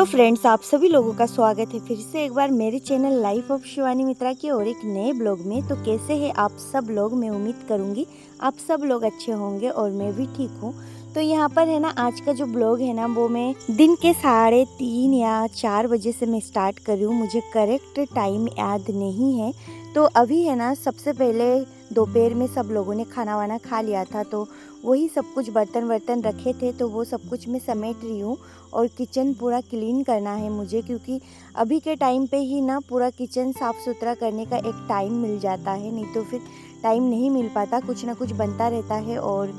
Friends, आप सभी लोगों का स्वागत है फिर से एक बार मेरे चैनल लाइफ ऑफ शिवानी मित्रा की और एक नए ब्लॉग में। तो कैसे हैं आप सब लोग? मैं उम्मीद करूंगी आप सब लोग अच्छे होंगे और मैं भी ठीक हूँ। तो यहाँ पर है ना, आज का जो ब्लॉग है ना वो मैं दिन के 3:30 या 4 बजे से मैं स्टार्ट कर रही हूँ। मुझे करेक्ट टाइम याद नहीं है। तो अभी है ना, सबसे पहले दोपहर में सब लोगों ने खाना वाना खा लिया था, तो वही सब कुछ बर्तन वर्तन रखे थे तो वो सब कुछ मैं समेट रही हूँ। और किचन पूरा क्लीन करना है मुझे, क्योंकि अभी के टाइम पे ही ना पूरा किचन साफ़ सुथरा करने का एक टाइम मिल जाता है, नहीं तो फिर टाइम नहीं मिल पाता। कुछ ना कुछ बनता रहता है और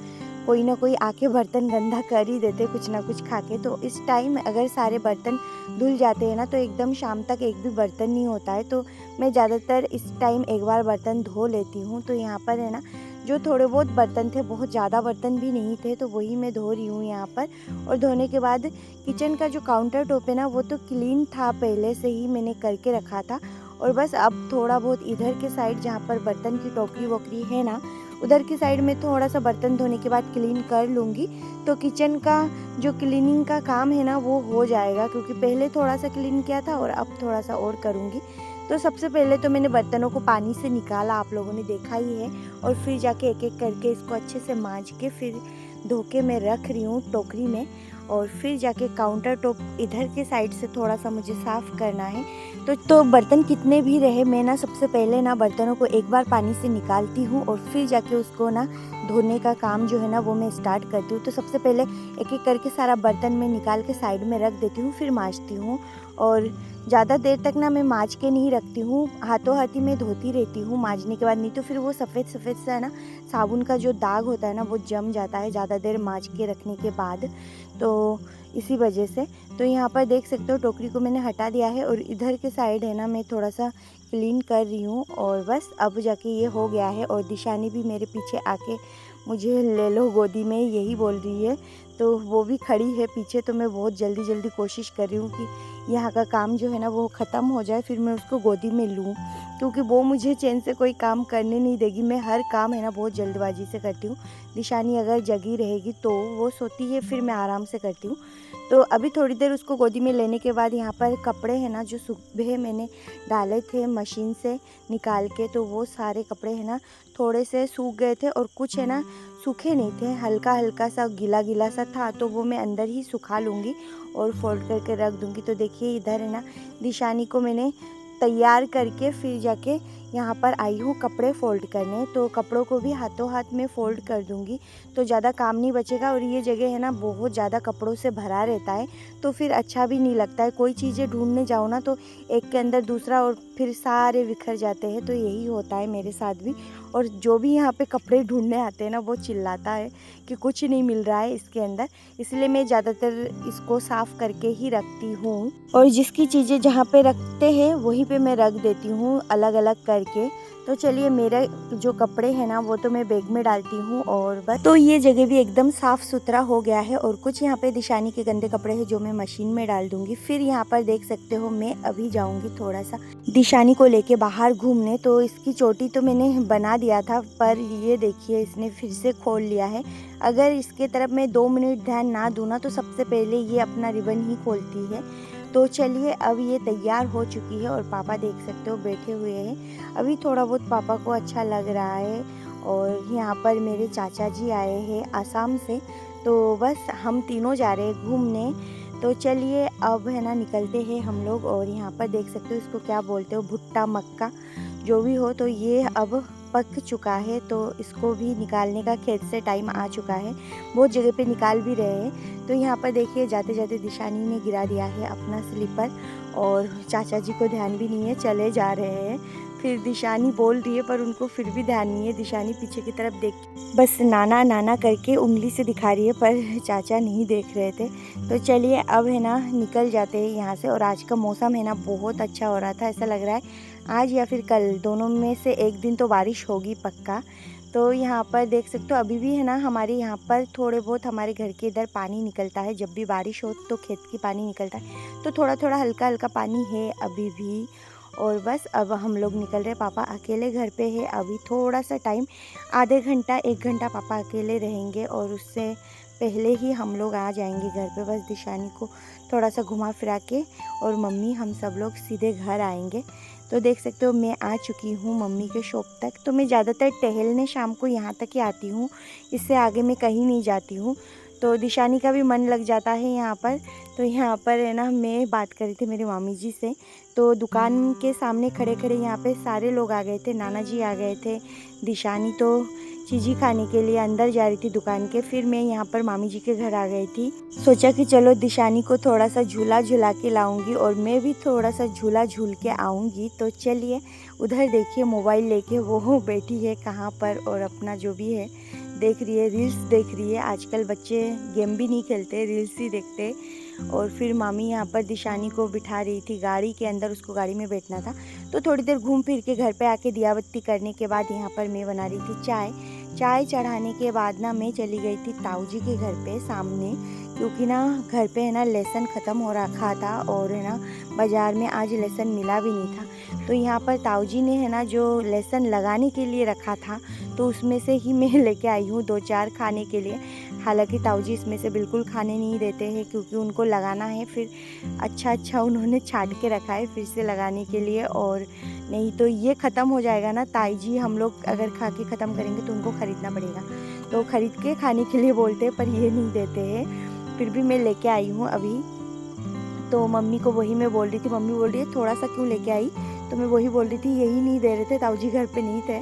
कोई ना कोई आके बर्तन गंदा कर ही देते कुछ ना कुछ खा के। तो इस टाइम अगर सारे बर्तन धुल जाते हैं ना तो एकदम शाम तक एक भी बर्तन नहीं होता है। तो मैं ज़्यादातर इस टाइम एक बार बर्तन धो लेती हूँ। तो यहाँ पर है ना, जो थोड़े बहुत बर्तन थे, बहुत ज़्यादा बर्तन भी नहीं थे, तो वही मैं धो रही हूँ यहाँ पर। और धोने के बाद किचन का जो काउंटर टॉप है ना वो तो क्लीन था, पहले से ही मैंने करके रखा था। और बस अब थोड़ा बहुत इधर के साइड जहाँ पर बर्तन की टोकरी वोकरी है ना, उधर की साइड में थोड़ा सा बर्तन धोने के बाद क्लीन कर लूँगी। तो किचन का जो क्लीनिंग का काम है ना वो हो जाएगा, क्योंकि पहले थोड़ा सा क्लीन किया था और अब थोड़ा सा और करूँगी। तो सबसे पहले तो मैंने बर्तनों को पानी से निकाला, आप लोगों ने देखा ही है। और फिर जाके एक एक करके इसको अच्छे से मांज के फिर धो के मैं रख रही हूँ टोकरी में। और फिर जाके काउंटर टॉप इधर के साइड से थोड़ा सा मुझे साफ़ करना है। तो बर्तन कितने भी रहे, मैं ना सबसे पहले ना बर्तनों को एक बार पानी से निकालती हूँ और फिर जाके उसको ना धोने का काम जो है ना वो मैं स्टार्ट करती हूँ। तो सबसे पहले एक एक करके सारा बर्तन में निकाल के साइड में रख देती हूँ, फिर मांजती हूँ। और ज़्यादा देर तक ना मैं मांज के नहीं रखती हूँ, हाथों हाथी में धोती रहती हूँ मांजने के बाद, नहीं तो फिर वो सफ़ेद सफ़ेद सा है ना साबुन का जो दाग होता है ना वो जम जाता है ज़्यादा देर मांज के रखने के बाद। तो इसी वजह से तो यहाँ पर देख सकते हो टोकरी को मैंने हटा दिया है और इधर के साइड है ना मैं थोड़ा सा क्लीन कर रही हूँ। और बस अब जाके ये हो गया है। और दिशानी भी मेरे पीछे आके मुझे ले लो गोदी में, यही बोल रही है। तो वो भी खड़ी है पीछे। तो मैं बहुत जल्दी जल्दी कोशिश कर रही हूँ कि यहाँ का काम जो है ना वो ख़त्म हो जाए, फिर मैं उसको गोदी में लूँ, क्योंकि वो मुझे चैन से कोई काम करने नहीं देगी। मैं हर काम है ना बहुत जल्दबाजी से करती हूँ। दिशानी अगर जगी रहेगी तो वो सोती है, फिर मैं आराम से करती हूँ। तो अभी थोड़ी देर उसको गोदी में लेने के बाद यहाँ पर कपड़े हैं ना जो सुबह मैंने डाले थे मशीन से निकाल के, तो वो सारे कपड़े हैं ना थोड़े से सूख गए थे और कुछ है ना सूखे नहीं थे, हल्का हल्का सा गीला गीला सा था। तो वो मैं अंदर ही सुखा लूँगी और फोल्ड करके रख दूँगी। तो देखिए इधर है ना दिशानी को मैंने तैयार करके फिर जाके यहाँ पर आई हूँ कपड़े फ़ोल्ड करने। तो कपड़ों को भी हाथों हाथ में फ़ोल्ड कर दूँगी, तो ज़्यादा काम नहीं बचेगा। और ये जगह है ना बहुत ज़्यादा कपड़ों से भरा रहता है, तो फिर अच्छा भी नहीं लगता है। कोई चीज़ें ढूंढने जाओ ना तो एक के अंदर दूसरा और फिर सारे बिखर जाते हैं। तो यही होता है मेरे साथ भी। और जो भी यहाँ पे कपड़े ढूंढने आते हैं ना वो चिल्लाता है कि कुछ नहीं मिल रहा है इसके अंदर। इसलिए मैं ज़्यादातर इसको साफ़ करके ही रखती हूँ। और जिसकी चीज़ें जहाँ पे रखते हैं वहीं पे मैं रख देती हूँ अलग अलग करके। तो चलिए मेरे जो कपड़े हैं ना वो तो मैं बैग में डालती हूँ और बस। तो ये जगह भी एकदम साफ़ सुथरा हो गया है। और कुछ यहाँ पे दिशानी के गंदे कपड़े हैं जो मैं मशीन में डाल दूँगी। फिर यहाँ पर देख सकते हो मैं अभी जाऊँगी थोड़ा सा दिशानी को लेके बाहर घूमने। तो इसकी चोटी तो मैंने बना दिया था, पर ये देखिए इसने फिर से खोल लिया है। अगर इसके तरफ मैं 2 मिनट ध्यान ना दूँ ना तो सबसे पहले ये अपना रिबन ही खोलती है। तो चलिए अब ये तैयार हो चुकी है और पापा देख सकते हो बैठे हुए हैं। अभी थोड़ा बहुत पापा को अच्छा लग रहा है। और यहाँ पर मेरे चाचा जी आए हैं आसाम से, तो बस हम तीनों जा रहे हैं घूमने। तो चलिए अब है ना निकलते हैं हम लोग। और यहाँ पर देख सकते हो इसको क्या बोलते हो, भुट्टा मक्का जो भी हो, तो ये अब पक चुका है। तो इसको भी निकालने का खेत से टाइम आ चुका है, बहुत जगह पे निकाल भी रहे हैं। तो यहाँ पर देखिए जाते जाते दिशानी ने गिरा दिया है अपना स्लीपर, और चाचा जी को ध्यान भी नहीं है, चले जा रहे हैं। फिर दिशानी बोल रही है पर उनको फिर भी ध्यान नहीं है। दिशानी पीछे की तरफ देख बस नाना नाना करके उंगली से दिखा रही है, पर चाचा नहीं देख रहे थे। तो चलिए अब है ना निकल जाते हैं यहाँ से। और आज का मौसम है ना बहुत अच्छा हो रहा था, ऐसा लग रहा है आज या फिर कल दोनों में से एक दिन तो बारिश होगी पक्का। तो यहाँ पर देख सकते हो अभी भी है ना हमारे यहाँ पर थोड़े बहुत हमारे घर के इधर पानी निकलता है। जब भी बारिश हो तो खेत की पानी निकलता है, तो थोड़ा थोड़ा हल्का हल्का पानी है अभी भी। और बस अब हम लोग निकल रहे, पापा अकेले घर पे है अभी। थोड़ा सा टाइम, आधे घंटा 1 घंटा पापा अकेले रहेंगे और उससे पहले ही हम लोग आ जाएंगे घर पे। बस दिशानी को थोड़ा सा घुमा फिरा के और मम्मी हम सब लोग सीधे घर आएंगे। तो देख सकते हो मैं आ चुकी हूँ मम्मी के शॉप तक। तो मैं ज़्यादातर टहलने शाम को यहाँ तक ही आती हूँ, इससे आगे मैं कहीं नहीं जाती हूँ। तो दिशानी का भी मन लग जाता है यहाँ पर। तो यहाँ पर है ना, मैं बात कर रही थी मेरी मामी जी से। तो दुकान के सामने खड़े खड़े यहाँ पे सारे लोग आ गए थे, नाना जी आ गए थे। दिशानी तो चीज़ी खाने के लिए अंदर जा रही थी दुकान के। फिर मैं यहाँ पर मामी जी के घर आ गई थी। सोचा कि चलो दिशानी को थोड़ा सा झूला झूला के लाऊंगी और मैं भी थोड़ा सा झूला झूल के आऊँगी। तो चलिए, उधर देखिए मोबाइल लेके वो बैठी है कहाँ पर, और अपना जो भी है देख रही है, रील्स देख रही है। आजकल बच्चे गेम भी नहीं खेलते, रील्स ही देखते। और फिर मामी यहाँ पर दिशानी को बिठा रही थी गाड़ी के अंदर, उसको गाड़ी में बैठना था। तो थोड़ी देर घूम फिर के घर पे आके दिया बत्ती करने के बाद यहाँ पर मैं बना रही थी चाय चढ़ाने के बाद ना मैं चली गई थी ताऊ जी के घर पे सामने, क्योंकि ना घर पे है ना लहसुन ख़त्म हो रखा था और है ना बाज़ार में आज लहसुन मिला भी नहीं था। तो यहाँ पर ताऊ जी ने है ना जो लहसुन लगाने के लिए रखा था, तो उसमें से ही मैं लेके आई हूँ 2-4 खाने के लिए। हालांकि ताऊ जी इसमें से बिल्कुल खाने नहीं देते हैं, क्योंकि उनको लगाना है फिर अच्छा उन्होंने छाट के रखा है फिर से लगाने के लिए। और नहीं तो ये ख़त्म हो जाएगा ना ताई जी, हम लोग अगर खा के ख़त्म करेंगे तो उनको ख़रीदना पड़ेगा। तो ख़रीद के खाने के लिए बोलते हैं, पर ये नहीं देते हैं। फिर भी मैं लेके आई हूँ अभी। तो मम्मी को वही मैं बोल रही थी, मम्मी बोल रही है थोड़ा सा क्यों लेके आई, तो मैं वही बोल रही थी यही नहीं दे रहे थे, ताऊ जी घर पे नहीं थे।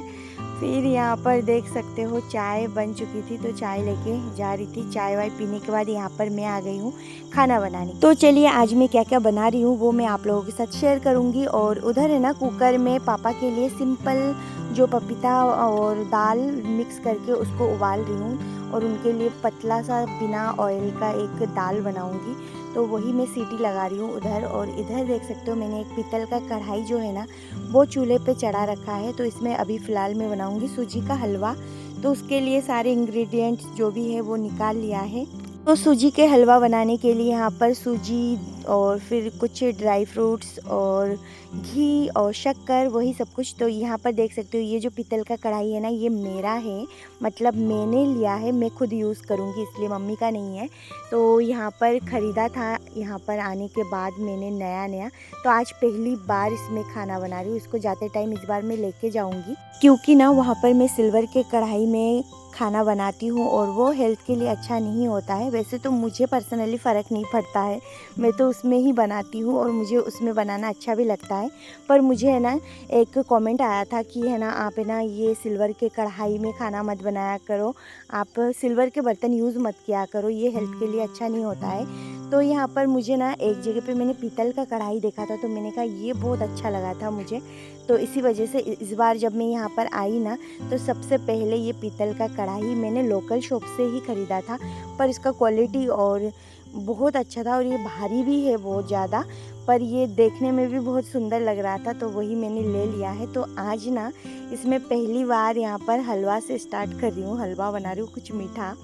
फिर यहाँ पर देख सकते हो चाय बन चुकी थी, तो चाय लेके जा रही थी। चाय वाय पीने के बाद यहाँ पर मैं आ गई हूँ खाना बनाने। तो चलिए आज मैं क्या क्या बना रही हूँ वो मैं आप लोगों के साथ शेयर करूँगी। और उधर है ना कुकर में पापा के लिए सिंपल जो पपीता और दाल मिक्स करके उसको उबाल रही हूँ, और उनके लिए पतला सा बिना ऑयल का एक दाल बनाऊँगी। तो वही मैं सीटी लगा रही हूँ उधर। और इधर देख सकते हो मैंने एक पीतल का कढ़ाई जो है ना वो चूल्हे पे चढ़ा रखा है। तो इसमें अभी फ़िलहाल मैं बनाऊँगी सूजी का हलवा। तो उसके लिए सारे इंग्रेडिएंट्स जो भी है वो निकाल लिया है। तो सूजी के हलवा बनाने के लिए यहाँ पर सूजी और फिर कुछ ड्राई फ्रूट्स और घी और शक्कर, वही सब कुछ। तो यहाँ पर देख सकते हो ये जो पीतल का कढ़ाई है ना ये मेरा है, मतलब मैंने लिया है, मैं खुद यूज़ करूँगी, इसलिए मम्मी का नहीं है। तो यहाँ पर ख़रीदा था, यहाँ पर आने के बाद मैंने नया तो आज पहली बार इसमें खाना बना रही हूँ। इसको जाते टाइम इस बार मैं लेके जाऊँगी, क्योंकि ना वहाँ पर मैं सिल्वर के कढ़ाई में खाना बनाती हूँ और वो हेल्थ के लिए अच्छा नहीं होता है। वैसे तो मुझे पर्सनली फ़र्क नहीं पड़ता है, मैं तो उसमें ही बनाती हूँ और मुझे उसमें बनाना अच्छा भी लगता है। पर मुझे है ना एक कमेंट आया था कि है ना आप है ना ये सिल्वर के कढ़ाई में खाना मत बनाया करो, आप सिल्वर के बर्तन यूज़ मत किया करो, ये हेल्थ के लिए अच्छा नहीं होता है। तो यहाँ पर मुझे ना एक जगह पे मैंने पीतल का कढ़ाई देखा था, तो मैंने कहा ये बहुत अच्छा लगा था मुझे। तो इसी वजह से इस बार जब मैं यहाँ पर आई ना तो सबसे पहले ये पीतल का कढ़ाई मैंने लोकल शॉप से ही ख़रीदा था, पर इसका क्वालिटी और बहुत अच्छा था और ये भारी भी है बहुत ज़्यादा, पर ये देखने में भी बहुत सुंदर लग रहा था, तो वही मैंने ले लिया है। तो आज ना इसमें पहली बार यहाँ पर हलवा से स्टार्ट कर रही हूँ, हलवा बना रही हूँ कुछ मीठा।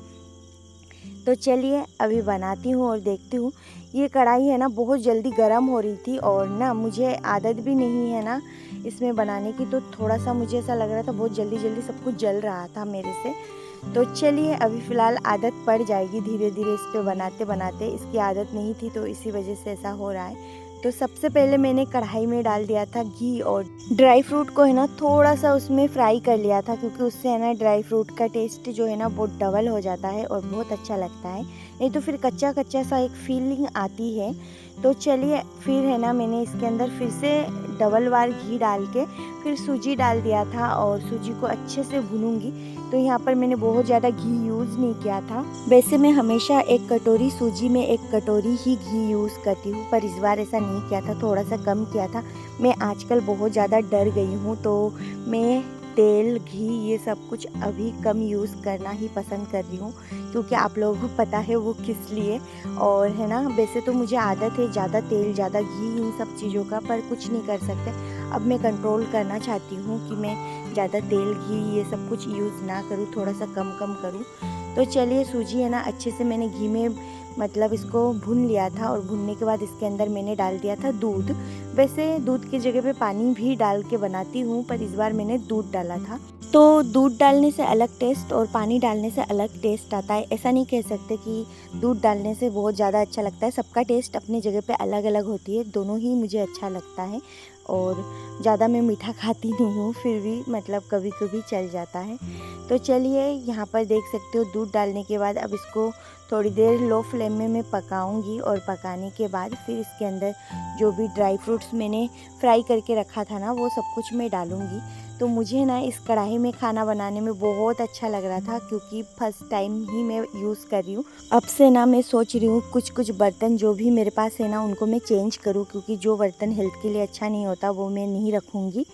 तो चलिए अभी बनाती हूँ और देखती हूँ। ये कढ़ाई है ना बहुत जल्दी गर्म हो रही थी और ना मुझे आदत भी नहीं है ना इसमें बनाने की, तो थोड़ा सा मुझे ऐसा लग रहा था बहुत जल्दी सब कुछ जल रहा था मेरे से। तो चलिए अभी फ़िलहाल आदत पड़ जाएगी धीरे धीरे इस पे बनाते बनाते, इसकी आदत नहीं थी तो इसी वजह से ऐसा हो रहा है। तो सबसे पहले मैंने कढ़ाई में डाल दिया था घी और ड्राई फ्रूट को है ना थोड़ा सा उसमें फ्राई कर लिया था, क्योंकि उससे है ना ड्राई फ्रूट का टेस्ट जो है ना वो डबल हो जाता है और बहुत अच्छा लगता है, नहीं तो फिर कच्चा कच्चा सा एक फीलिंग आती है। तो चलिए फिर है ना मैंने इसके अंदर फिर से डबल बार घी डाल के फिर सूजी डाल दिया था और सूजी को अच्छे से भूनूंगी। तो यहाँ पर मैंने बहुत ज़्यादा घी यूज़ नहीं किया था, वैसे मैं हमेशा एक कटोरी सूजी में एक कटोरी ही घी यूज़ करती हूँ, पर इस बार ऐसा नहीं किया था, थोड़ा सा कम किया था। मैं आजकल बहुत ज़्यादा डर गई हूँ, तो मैं तेल घी ये सब कुछ अभी कम यूज़ करना ही पसंद कर रही हूँ, क्योंकि आप लोगों को पता है वो किस लिए। और है ना वैसे तो मुझे आदत है ज़्यादा तेल ज़्यादा घी इन सब चीज़ों का, पर कुछ नहीं कर सकते। अब मैं कंट्रोल करना चाहती हूँ कि मैं ज़्यादा तेल घी ये सब कुछ यूज़ ना करूँ, थोड़ा सा कम करूँ। तो चलिए सूजी है ना अच्छे से मैंने घी में मतलब इसको भून लिया था और भूनने के बाद इसके अंदर मैंने डाल दिया था दूध। वैसे दूध की जगह पे पानी भी डाल के बनाती हूँ, पर इस बार मैंने दूध डाला था। तो दूध डालने से अलग टेस्ट और पानी डालने से अलग टेस्ट आता है। ऐसा नहीं कह सकते कि दूध डालने से बहुत ज़्यादा अच्छा लगता है। सबका टेस्ट अपनी जगह पे अलग अलग होती है। दोनों ही मुझे अच्छा लगता है और ज़्यादा मैं मीठा खाती नहीं हूँ, फिर भी मतलब कभी कभी चल जाता है। तो चलिए यहाँ पर देख सकते हो दूध डालने के बाद अब इसको थोड़ी देर लो फ्लेम में मैं पकाऊंगी और पकाने के बाद फिर इसके अंदर जो भी ड्राई फ्रूट्स मैंने फ्राई करके रखा था ना, वो सब कुछ मैं डालूंगी। तो मुझे ना इस कढ़ाई में खाना बनाने में बहुत अच्छा लग रहा था, क्योंकि फर्स्ट टाइम ही मैं यूज़ कर रही हूँ। अब से ना मैं सोच रही हूँ कुछ कुछ बर्तन जो भी मेरे पास है ना, उनको मैं चेंज करूँ, क्योंकि जो बर्तन हेल्थ के लिए अच्छा नहीं होता वो मैं नहीं रखूँगी।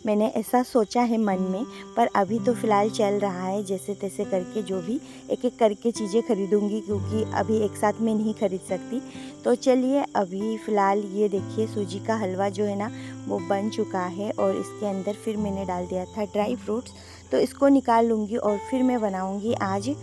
मैंने ऐसा सोचा है मन में, पर अभी तो फ़िलहाल चल रहा है जैसे तैसे करके, जो भी एक एक करके चीज़ें खरीदूँगी, क्योंकि अभी एक साथ में नहीं खरीद सकती। तो चलिए अभी फ़िलहाल ये देखिए सूजी का हलवा जो है ना, वो बन चुका है और इसके अंदर फिर मैंने डाल दिया था ड्राई फ्रूट्स। तो इसको निकाल लूँगी और फिर मैं बनाऊँगी आज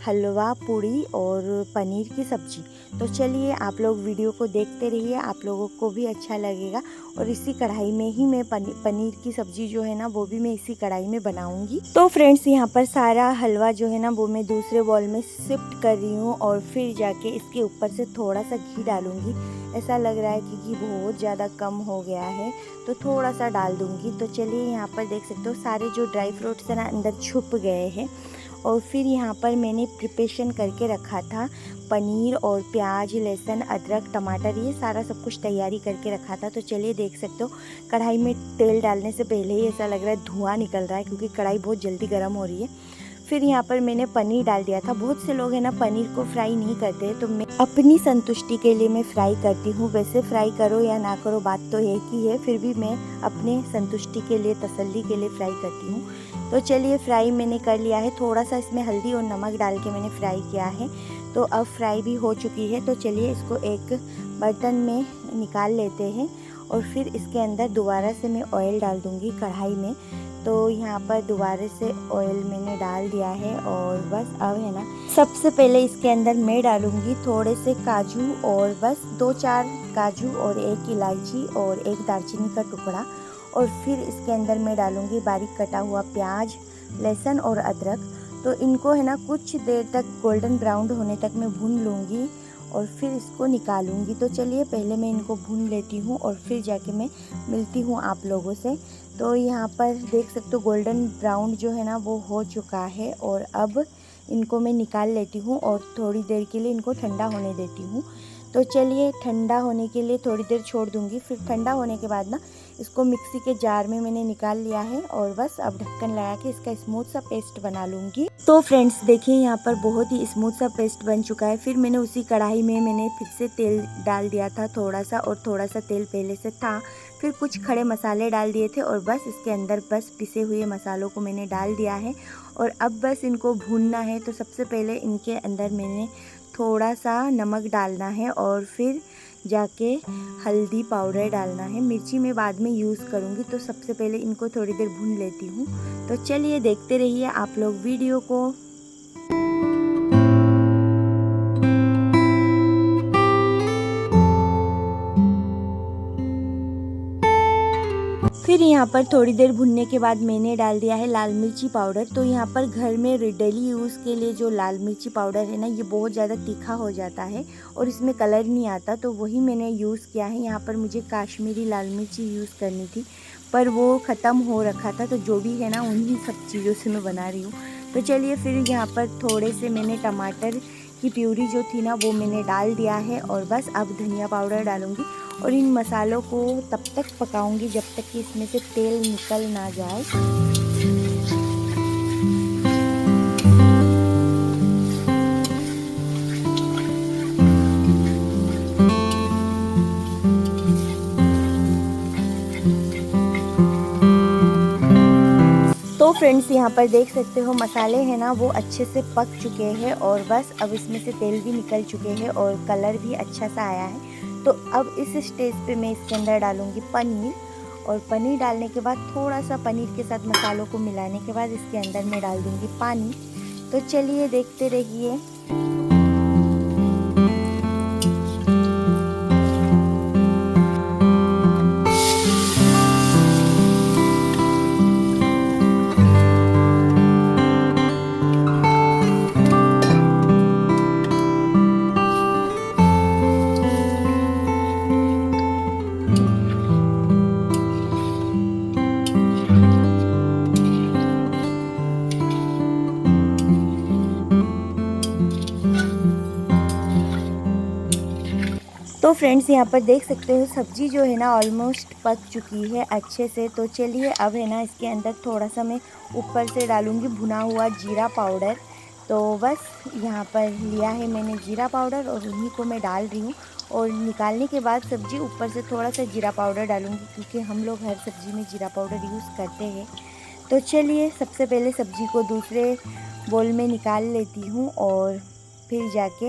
हलवा पूड़ी और पनीर की सब्ज़ी। तो चलिए आप लोग वीडियो को देखते रहिए, आप लोगों को भी अच्छा लगेगा। और इसी कढ़ाई में ही मैं पनीर की सब्ज़ी जो है ना, वो भी मैं इसी कढ़ाई में बनाऊंगी। तो फ्रेंड्स यहाँ पर सारा हलवा जो है ना, वो मैं दूसरे बॉल में शिफ्ट कर रही हूँ और फिर जाके इसके ऊपर से थोड़ा सा घी डालूंगी। ऐसा लग रहा है कि घी बहुत ज़्यादा कम हो गया है, तो थोड़ा सा डाल दूँगी। तो चलिए यहाँ पर देख सकते हो सारे जो ड्राई फ्रूट्स है ना अंदर छुप गए हैं। और फिर यहाँ पर मैंने प्रिपरेशन करके रखा था पनीर और प्याज, लहसुन, अदरक, टमाटर, ये सारा सब कुछ तैयारी करके रखा था। तो चलिए देख सकते हो कढ़ाई में तेल डालने से पहले ही ऐसा लग रहा है धुआं निकल रहा है, क्योंकि कढ़ाई बहुत जल्दी गर्म हो रही है। फिर यहाँ पर मैंने पनीर डाल दिया था। बहुत से लोग हैं ना पनीर को फ्राई नहीं करते, तो मैं अपनी संतुष्टि के लिए मैं फ्राई करती हूँ। वैसे फ्राई करो या ना करो बात तो एक ही है, फिर भी मैं अपने संतुष्टि के लिए, तसल्ली के लिए फ्राई करती हूँ। तो चलिए फ्राई मैंने कर लिया है, थोड़ा सा इसमें हल्दी और नमक डाल के मैंने फ्राई किया है। तो अब फ्राई भी हो चुकी है। तो चलिए इसको एक बर्तन में निकाल लेते हैं और फिर इसके अंदर दोबारा से मैं ऑयल डाल दूँगी कढ़ाई में। तो यहाँ पर दोबारा से ऑयल मैंने डाल दिया है और बस अब है ना, सबसे पहले इसके अंदर मैं डालूँगी थोड़े से काजू, और बस 2-4 काजू और 1 इलायची और 1 दालचीनी का टुकड़ा। और फिर इसके अंदर मैं डालूँगी बारीक कटा हुआ प्याज, लहसुन और अदरक। तो इनको है ना कुछ देर तक गोल्डन ब्राउन होने तक मैं भून लूँगी और फिर इसको निकालूंगी। तो चलिए पहले मैं इनको भून लेती हूँ और फिर जाके मैं मिलती हूँ आप लोगों से। तो यहाँ पर देख सकते हो गोल्डन ब्राउन जो है ना वो हो चुका है और अब इनको मैं निकाल लेती हूँ और थोड़ी देर के लिए इनको ठंडा होने देती हूँ। तो चलिए ठंडा होने के लिए थोड़ी देर छोड़ दूँगी। फिर ठंडा होने के बाद ना इसको मिक्सी के जार में मैंने निकाल लिया है और बस अब ढक्कन लगा के इसका स्मूथ सा पेस्ट बना लूँगी। तो फ्रेंड्स देखिए यहाँ पर बहुत ही स्मूथ सा पेस्ट बन चुका है। फिर मैंने उसी कढ़ाई में मैंने फिर से तेल डाल दिया था थोड़ा सा, और थोड़ा सा तेल पहले से था। फिर कुछ खड़े मसाले डाल दिए थे और बस इसके अंदर बस पिसे हुए मसालों को मैंने डाल दिया है और अब बस इनको भूनना है। तो सबसे पहले इनके अंदर मैंने थोड़ा सा नमक डालना है और फिर जाके हल्दी पाउडर डालना है। मिर्ची मैं बाद में यूज़ करूँगी, तो सबसे पहले इनको थोड़ी देर भून लेती हूँ। तो चलिए देखते रहिए आप लोग वीडियो को। फिर यहाँ पर थोड़ी देर भुनने के बाद मैंने डाल दिया है लाल मिर्ची पाउडर। तो यहाँ पर घर में डेली यूज़ के लिए जो लाल मिर्ची पाउडर है ना, ये बहुत ज़्यादा तीखा हो जाता है और इसमें कलर नहीं आता, तो वही मैंने यूज़ किया है। यहाँ पर मुझे काश्मीरी लाल मिर्ची यूज़ करनी थी, पर वो ख़त्म हो रखा था, तो जो भी है ना उन्हीं सब चीज़ों से मैं बना रही हूँ। तो चलिए फिर यहाँ पर थोड़े से मैंने टमाटर की प्यूरी जो थी ना वो मैंने डाल दिया है और बस अब धनिया पाउडर डालूँगी और इन मसालों को तब तक पकाऊंगी जब तक कि इसमें से तेल निकल ना जाए। तो फ्रेंड्स यहाँ पर देख सकते हो मसाले हैं ना वो अच्छे से पक चुके हैं और बस अब इसमें से तेल भी निकल चुके हैं और कलर भी अच्छा सा आया है। तो अब इस स्टेज पे मैं इसके अंदर डालूँगी पनीर, और पनीर डालने के बाद थोड़ा सा पनीर के साथ मसालों को मिलाने के बाद इसके अंदर मैं डाल दूँगी पानी। तो चलिए देखते रहिए। तो फ्रेंड्स यहाँ पर देख सकते हो सब्ज़ी जो है ना ऑलमोस्ट पक चुकी है अच्छे से। तो चलिए अब है ना इसके अंदर थोड़ा सा मैं ऊपर से डालूँगी भुना हुआ जीरा पाउडर। तो बस यहाँ पर लिया है मैंने जीरा पाउडर और उन्हीं को मैं डाल रही हूँ। और निकालने के बाद सब्ज़ी ऊपर से थोड़ा सा जीरा पाउडर डालूँगी, क्योंकि हम लोग हर सब्ज़ी में जीरा पाउडर यूज़ करते हैं। तो चलिए सबसे पहले सब्ज़ी को दूसरे बोल में निकाल लेती हूँ और फिर जाके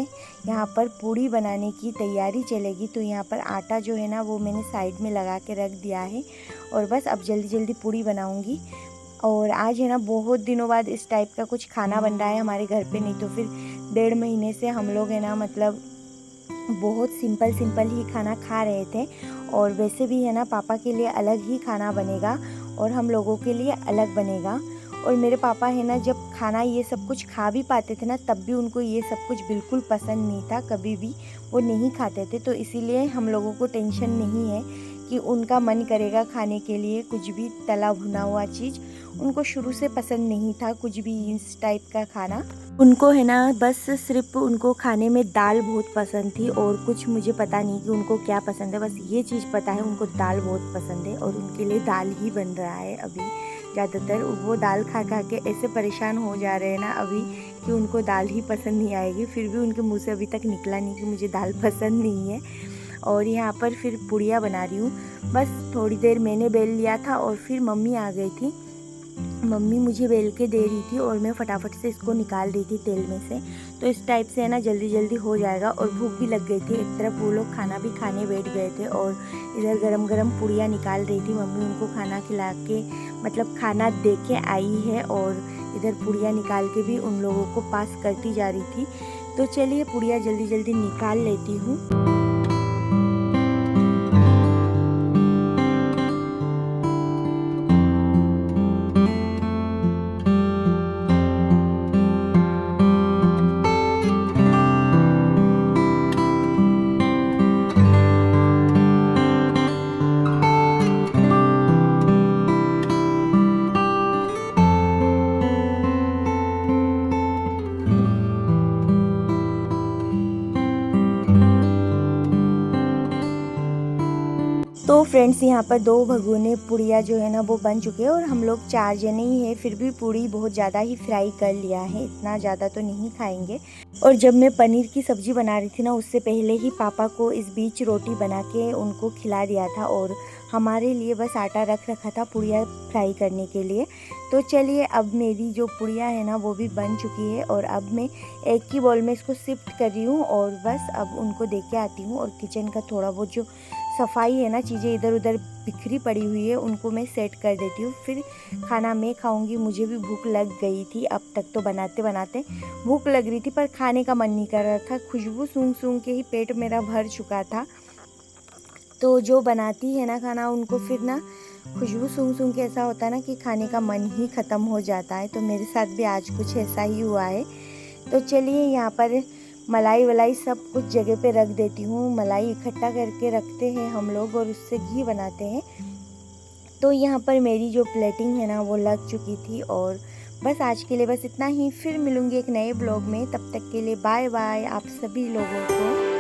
यहाँ पर पूड़ी बनाने की तैयारी चलेगी। तो यहाँ पर आटा जो है ना वो मैंने साइड में लगा के रख दिया है और बस अब जल्दी जल्दी पूड़ी बनाऊँगी। और आज है ना बहुत दिनों बाद इस टाइप का कुछ खाना बन रहा है हमारे घर पे, नहीं तो फिर 1.5 महीने से हम लोग है ना मतलब बहुत सिंपल ही खाना खा रहे थे। और वैसे भी है ना पापा के लिए अलग ही खाना बनेगा और हम लोगों के लिए अलग बनेगा। और मेरे पापा है ना जब खाना ये सब कुछ खा भी पाते थे ना, तब भी उनको ये सब कुछ बिल्कुल पसंद नहीं था, कभी भी वो नहीं खाते थे। तो इसीलिए हम लोगों को टेंशन नहीं है कि उनका मन करेगा खाने के लिए कुछ भी तला भुना हुआ चीज़। उनको शुरू से पसंद नहीं था कुछ भी इस टाइप का खाना। उनको है ना बस सिर्फ उनको खाने में दाल बहुत पसंद थी, और कुछ मुझे पता नहीं कि उनको क्या पसंद है। बस ये चीज़ पता है उनको दाल बहुत पसंद है और उनके लिए दाल ही बन रहा है अभी ज़्यादातर। वो दाल खा खा के ऐसे परेशान हो जा रहे हैं ना अभी कि उनको दाल ही पसंद नहीं आएगी। फिर भी उनके मुँह से अभी तक निकला नहीं कि मुझे दाल पसंद नहीं है। और यहाँ पर फिर पुड़िया बना रही हूँ। बस थोड़ी देर मैंने बेल लिया था और फिर मम्मी आ गई थी। मम्मी मुझे बेल के दे रही थी और मैं फटाफट से इसको निकाल रही थी तेल में से। तो इस टाइप से है ना जल्दी जल्दी हो जाएगा। और भूख भी लग गई थी, एक तरफ वो लोग खाना भी खाने बैठ गए थे और इधर गरम गरम पुड़िया निकाल रही थी मम्मी। उनको खाना खिला के मतलब खाना दे के आई है और इधर पुड़िया निकाल के भी उन लोगों को पास करती जा रही थी। तो चलिए पुड़िया जल्दी जल्दी निकाल लेती हूँ। तो फ्रेंड्स यहाँ पर 2 भगोने पुड़िया जो है ना वो बन चुके हैं और हम लोग 4 जने ही हैं। फिर भी पूड़ी बहुत ज़्यादा ही फ्राई कर लिया है, इतना ज़्यादा तो नहीं खाएंगे। और जब मैं पनीर की सब्ज़ी बना रही थी ना, उससे पहले ही पापा को इस बीच रोटी बना के उनको खिला दिया था और हमारे लिए बस आटा रख रखा था पुड़िया फ्राई करने के लिए। तो चलिए अब मेरी जो पुड़िया है ना वो भी बन चुकी है और अब मैं एक ही बॉल में इसको शिफ्ट कर रही हूँ और बस अब उनको दे के आती हूँ। और किचन का थोड़ा बहुत जो सफाई है ना, चीज़ें इधर उधर बिखरी पड़ी हुई है, उनको मैं सेट कर देती हूँ। फिर खाना मैं खाऊंगी। मुझे भी भूख लग गई थी, अब तक तो बनाते बनाते भूख लग रही थी पर खाने का मन नहीं कर रहा था। खुशबू सूंघ सूंघ के ही पेट मेरा भर चुका था। तो जो बनाती है ना खाना, उनको फिर ना खुशबू सूंघ सूंघ के ऐसा होता है ना कि खाने का मन ही ख़त्म हो जाता है। तो मेरे साथ भी आज कुछ ऐसा ही हुआ है। तो चलिए यहाँ पर मलाई वलाई सब कुछ जगह पे रख देती हूँ। मलाई इकट्ठा करके रखते हैं हम लोग और उससे घी बनाते हैं। तो यहाँ पर मेरी जो प्लेटिंग है ना वो लग चुकी थी। और बस आज के लिए बस इतना ही। फिर मिलूँगी एक नए ब्लॉग में, तब तक के लिए बाय बाय आप सभी लोगों को।